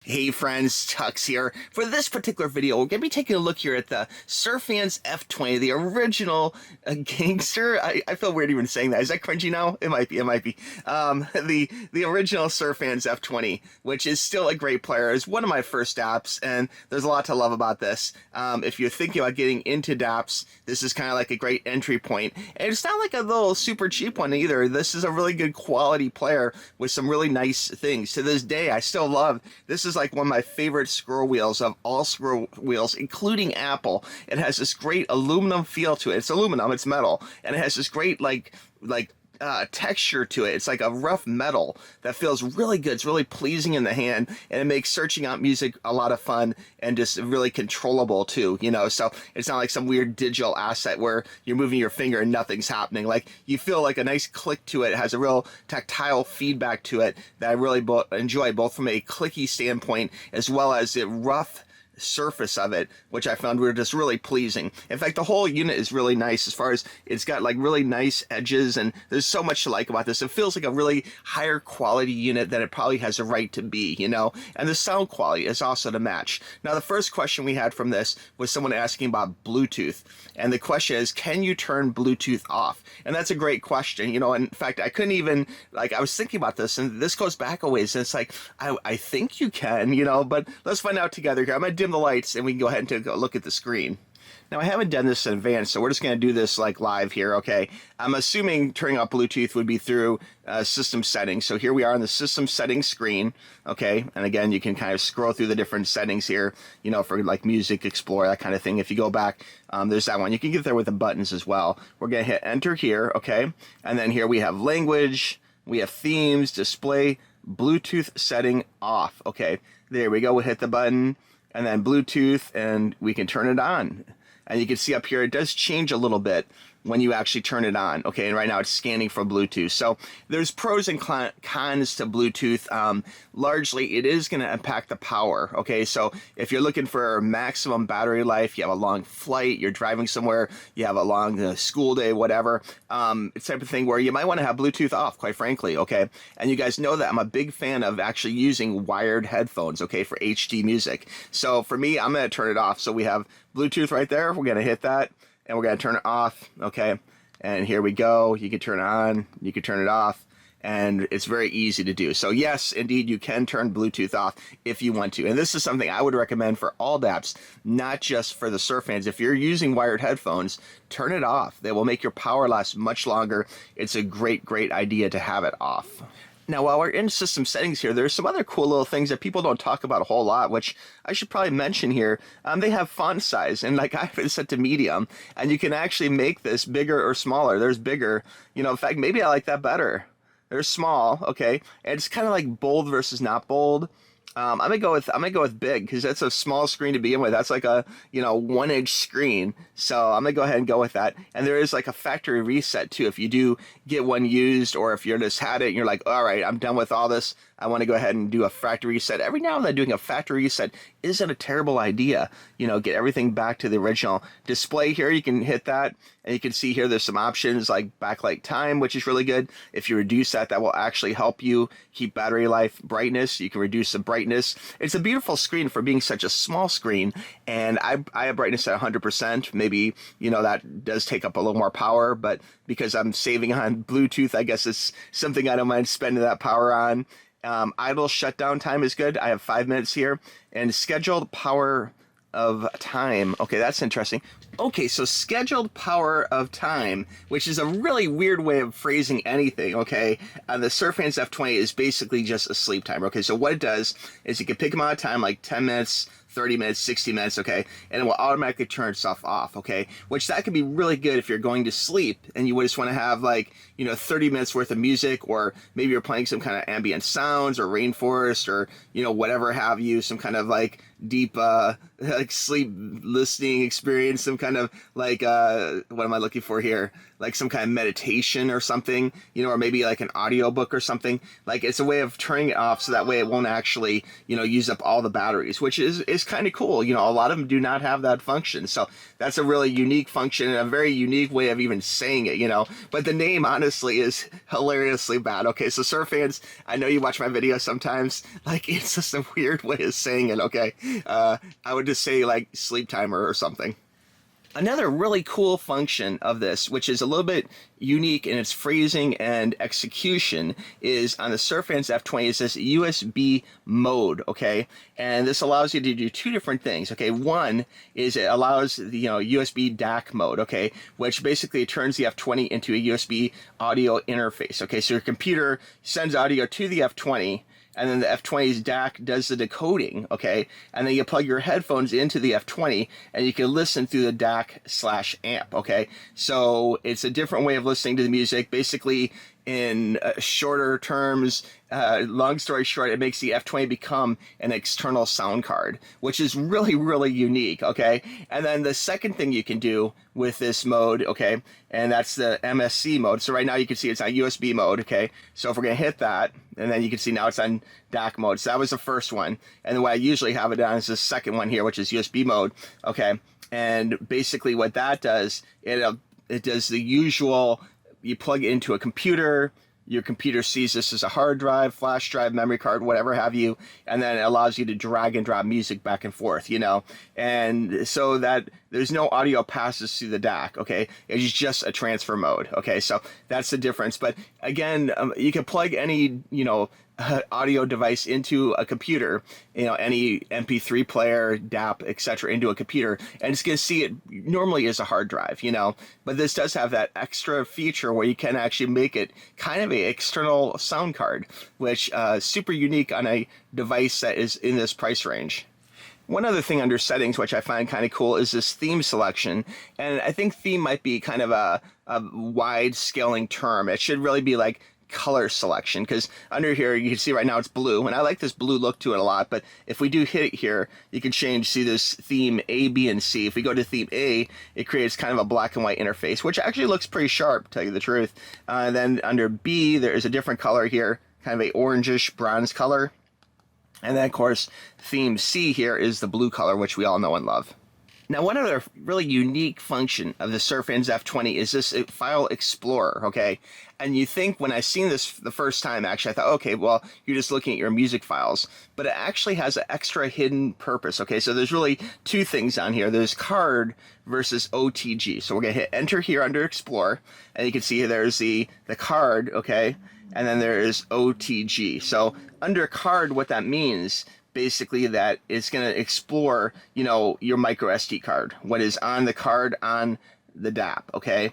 Hey friends, TUXX here. For this particular video, we're going to be taking a look here at the Surfans F20, the original gangster. I feel weird even saying that. Is that cringy now? It might be, the original Surfans F20, which is still a great player. It's one of my first apps, and there's a lot to love about this. If you're thinking about getting into dApps, this is kind of like a great entry point. And it's not like a little super cheap one either. This is a really good quality player with some really nice things. To this day, I still love this. Is like one of my favorite scroll wheels of all scroll wheels, including Apple. It has this great aluminum feel to it. It's aluminum, it's metal, and it has this great texture to it. It's like a rough metal that feels really good. It's really pleasing in the hand, and it makes searching out music a lot of fun and just really controllable too, you know. So it's not like some weird digital asset where you're moving your finger and nothing's happening. Like, you feel like a nice click to it. It has a real tactile feedback to it that I really enjoy, both from a clicky standpoint as well as the rough surface of it, which I found were just really pleasing. In fact, the whole unit is really nice as far as it's got like really nice edges, and there's so much to like about this. It feels like a really higher quality unit than it probably has a right to be, you know, and the sound quality is also to match. Now, the first question we had from this was someone asking about Bluetooth, and the question is, can you turn Bluetooth off? And that's a great question, you know. In fact, I couldn't even, like, I was thinking about this, and this goes back a ways, and it's like, I think you can, you know, but let's find out together here. I'm gonna dim the lights and we can go ahead and take a look at the screen. Now, I haven't done this in advance, so we're just going to do this like live here, okay? I'm assuming turning off Bluetooth would be through system settings. So here we are on the system settings screen, okay? And again, you can kind of scroll through the different settings here, you know, for like music, explore, that kind of thing. If you go back, there's that one. You can get there with the buttons as well. We're going to hit enter here, okay? And then here we have language, we have themes, display, Bluetooth setting off, okay? There we go. We'll hit the button, and then Bluetooth, and we can turn it on. And you can see up here, it does change a little bit when you actually turn it on, okay? And right now it's scanning for Bluetooth. So there's pros and cons to Bluetooth. Largely, it is going to impact the power, okay? So if you're looking for maximum battery life, you have a long flight, you're driving somewhere, you have a long school day, whatever, it's the type of thing where you might want to have Bluetooth off, quite frankly, okay? And you guys know that I'm a big fan of actually using wired headphones, okay, for HD music. So for me, I'm going to turn it off. So we have Bluetooth right there. We're going to hit that, and we're going to turn it off, okay? And here we go. You can turn it on, you can turn it off, and it's very easy to do. So yes, indeed, you can turn Bluetooth off if you want to. And this is something I would recommend for all dApps, not just for the Surfans. If you're using wired headphones, turn it off. They will make your power last much longer. It's a great, great idea to have it off. Now, while we're in system settings here, there's some other cool little things that people don't talk about a whole lot, which I should probably mention here. They have font size, and like I have it set to medium, and you can actually make this bigger or smaller. There's bigger, you know, in fact, maybe I like that better. There's small, okay, and it's kind of like bold versus not bold. I'm gonna go with big, because that's a small screen to begin with. That's like a, you know, 1-inch screen. So I'm gonna go ahead and go with that. And there is like a factory reset too. If you do get one used, or if you're just had it and you're like, all right, I'm done with all this, I want to go ahead and do a factory reset. Every now and then doing a factory reset isn't a terrible idea. You know, get everything back to the original. Display here, you can hit that, and you can see here there's some options like backlight time, which is really good. If you reduce that, that will actually help you keep battery life. Brightness, you can reduce the brightness. It's a beautiful screen for being such a small screen, and I have brightness at 100%. Maybe, you know, that does take up a little more power, but because I'm saving on Bluetooth, I guess it's something I don't mind spending that power on. Idle shutdown time is good. I have 5 minutes here. And scheduled power of time. Okay, that's interesting. Okay, so scheduled power of time, which is a really weird way of phrasing anything, okay? The Surfans F20 is basically just a sleep timer. Okay, so what it does is you can pick them out of time, like 10 minutes, 30 minutes, 60 minutes, okay? And it will automatically turn itself off, okay? Which that could be really good if you're going to sleep and you just want to have, like, you know, 30 minutes worth of music, or maybe you're playing some kind of ambient sounds or rainforest, or, you know, whatever have you, some kind of like deep like sleep listening experience, some kind of like what am I looking for here? like some kind of meditation or something, you know, or maybe like an audiobook or something. Like it's a way of turning it off so that way it won't actually, you know, use up all the batteries, which is kind of cool. You know, a lot of them do not have that function. So that's a really unique function and a very unique way of even saying it, you know. But the name honestly is hilariously bad. Okay, so Surfans, I know you watch my videos sometimes. Like it's just a weird way of saying it, okay? I would just say like sleep timer or something. Another really cool function of this, which is a little bit unique in its phrasing and execution, is on the Surfans F20 is this USB mode, okay? And this allows you to do two different things, okay? One is it allows the, you know, USB DAC mode, okay? Which basically turns the F20 into a USB audio interface, okay? So your computer sends audio to the F20, and then the F20's DAC does the decoding, okay? And then you plug your headphones into the F20, and you can listen through the DAC/amp, okay? So it's a different way of listening to the music. Basically, in shorter terms, long story short, it makes the F20 become an external sound card, which is really, really unique, okay? And then the second thing you can do with this mode, okay, and that's the MSC mode. So right now you can see it's on USB mode, okay? So if we're gonna hit that, and then you can see now it's on DAC mode. So that was the first one. And the way I usually have it on is the second one here, which is USB mode, okay? And basically what that does, it does the usual, you plug it into a computer, your computer sees this as a hard drive, flash drive, memory card, whatever have you, and then it allows you to drag and drop music back and forth, you know, and so that there's no audio passes through the DAC, okay? It's just a transfer mode, okay? So that's the difference. But again, you can plug any, you know, audio device into a computer, you know, any MP3 player, DAP, etc., into a computer, and it's going to see it normally as a hard drive, you know, but this does have that extra feature where you can actually make it kind of a external sound card, which super unique on a device that is in this price range. One other thing under settings, which I find kind of cool, is this theme selection. And I think theme might be kind of a wide scaling term. It should really be like color selection, because under here you can see right now it's blue, and I like this blue look to it a lot. But if we do hit it here, you can change, see this theme A, B, and C. If we go to theme A, it creates kind of a black and white interface, which actually looks pretty sharp, to tell you the truth. Then under B, there is a different color here, kind of a orangish bronze color. And then of course theme C here is the blue color, which we all know and love. Now, one other really unique function of the Surfans F20 is this file explorer, okay? And you think, when I seen this the first time, actually, I thought, okay, well, you're just looking at your music files. But it actually has an extra hidden purpose, okay? So there's really two things on here. There's card versus OTG. So we're going to hit enter here under Explore, and you can see there's the card, okay? And then there's OTG. So under card, what that means, basically, that it's going to explore, you know, your micro SD card, what is on the card on the DAP, okay?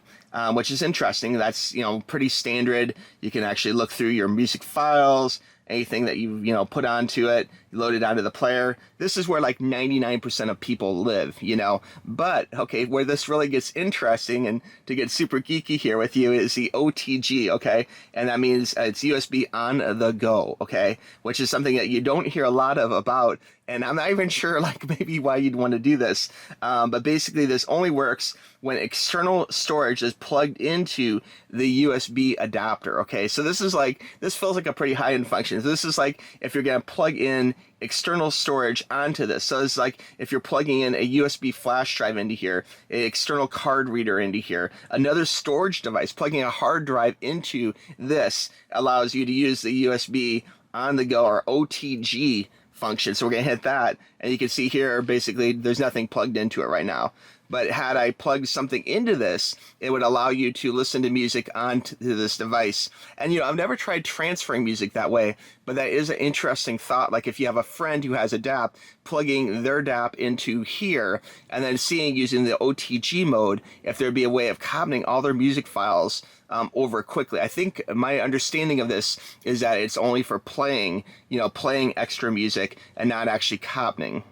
Which is interesting. That's, you know, pretty standard. You can actually look through your music files, anything that you know, put onto it, load it onto the player. This is where like 99% of people live, you know. But, okay, where this really gets interesting, and to get super geeky here with you, is the OTG, okay? And that means it's USB on the go, okay? Which is something that you don't hear a lot of about, and I'm not even sure, like, maybe why you'd want to do this. But basically, this only works when external storage is plugged into the USB adapter, okay? So this is like, this feels like a pretty high-end function. So this is like if you're going to plug in external storage onto this. So it's like if you're plugging in a USB flash drive into here, an external card reader into here, another storage device, plugging a hard drive into this allows you to use the USB on the go, or OTG function. So we're going to hit that, and you can see here, basically, there's nothing plugged into it right now. But had I plugged something into this, it would allow you to listen to music onto this device. And, you know, I've never tried transferring music that way, but that is an interesting thought. Like if you have a friend who has a DAP, plugging their DAP into here, and then seeing, using the OTG mode, if there'd be a way of copying all their music files over quickly. I think my understanding of this is that it's only for playing, you know, playing extra music and not actually copying.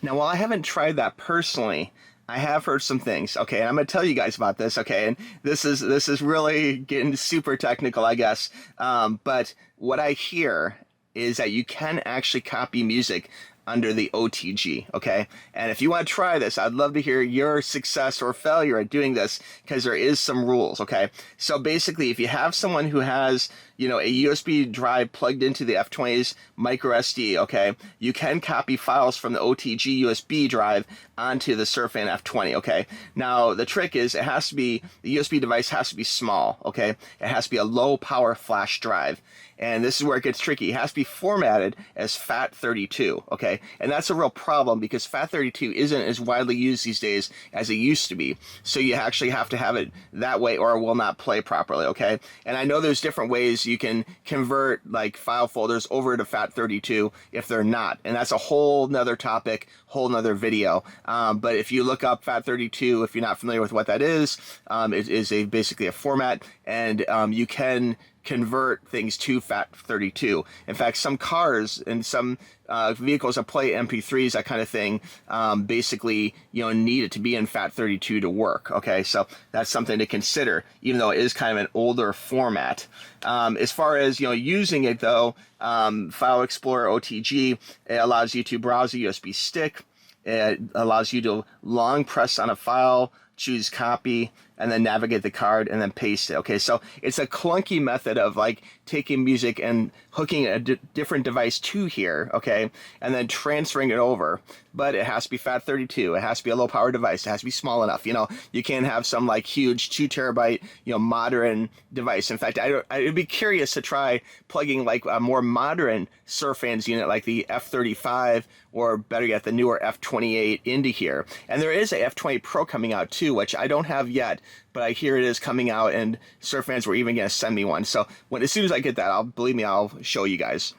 Now, while I haven't tried that personally, I have heard some things, okay, and I'm going to tell you guys about this, okay, and this is really getting super technical, I guess, but what I hear is that you can actually copy music under the OTG, okay? And if you want to try this, I'd love to hear your success or failure at doing this, because there is some rules, okay? So basically, if you have someone who has, you know, a USB drive plugged into the F20's micro SD, okay, you can copy files from the OTG USB drive onto the Surfan F20, okay? Now, the trick is the USB device has to be small, okay? It has to be a low power flash drive. And this is where it gets tricky. It has to be formatted as FAT32, okay? And that's a real problem, because FAT32 isn't as widely used these days as it used to be. So you actually have to have it that way, or it will not play properly, okay? And I know there's different ways you can convert like file folders over to FAT32 if they're not. And that's a whole nother topic, whole nother video. But if you look up FAT32, if you're not familiar with what that is, it is basically a format, and you can convert things to FAT32. In fact, some cars and some vehicles that play MP3s, that kind of thing, basically, you know, need it to be in FAT32 to work. Okay, so that's something to consider, even though it is kind of an older format. As far as, you know, using it though, File Explorer OTG, it allows you to browse a USB stick. It allows you to long press on a file, choose copy, and then navigate the card and then paste it. Okay, so it's a clunky method of like taking music and hooking a different device to here, okay, and then transferring it over. But it has to be FAT32. It has to be a low power device. It has to be small enough. You know, you can't have some like huge 2 terabyte, you know, modern device. In fact, I'd be curious to try plugging like a more modern Surfans unit like the F35, or better yet, the newer F28 into here. And there is a F20 Pro coming out too, which I don't have yet, but I hear it is coming out, and Surfans were even going to send me one. So as soon as I get that, believe me, I'll show you guys.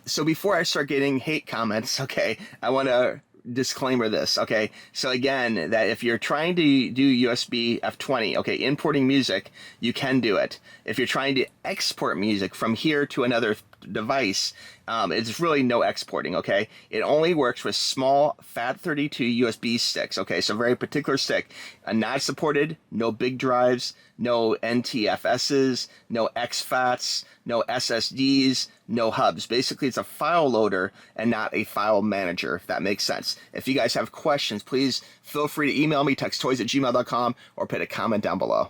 So before I start getting hate comments, okay, I want to disclaimer this, okay? So again, that if you're trying to do USB F20, okay, importing music, you can do it. If you're trying to export music from here to another device, it's really no exporting, okay? It only works with small FAT32 USB sticks, okay? So very particular stick. Not supported, no big drives, no NTFSs, no exFATs, no SSDs, no hubs. Basically, it's a file loader and not a file manager, if that makes sense. If you guys have questions, please feel free to email me, tuxxtoys@gmail.com, or put a comment down below.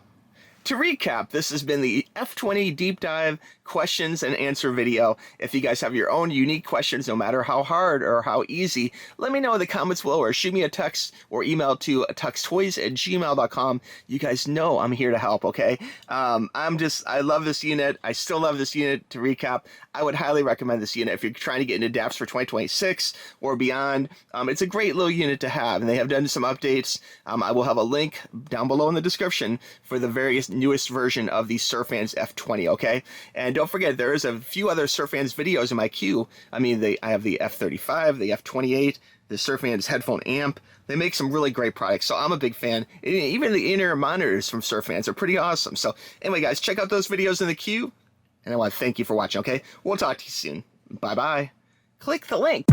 To recap, this has been the F20 Deep Dive questions and answer video. If you guys have your own unique questions, no matter how hard or how easy, let me know in the comments below, or shoot me a text or email to tuxxtoys@gmail.com. You guys know I'm here to help, okay? I love this unit. I still love this unit. To recap, I would highly recommend this unit if you're trying to get into DAPs for 2026 or beyond. It's a great little unit to have, and they have done some updates. I will have a link down below in the description for the various newest version of the Surfans F20, okay? And don't forget, there is a few other Surfans videos in my queue. I mean, I have the F35, the F28, the Surfans headphone amp. They make some really great products, so I'm a big fan. Even the in-ear monitors from Surfans are pretty awesome. So anyway, guys, check out those videos in the queue, and I want to thank you for watching, okay? We'll talk to you soon. Bye-bye. Click the link.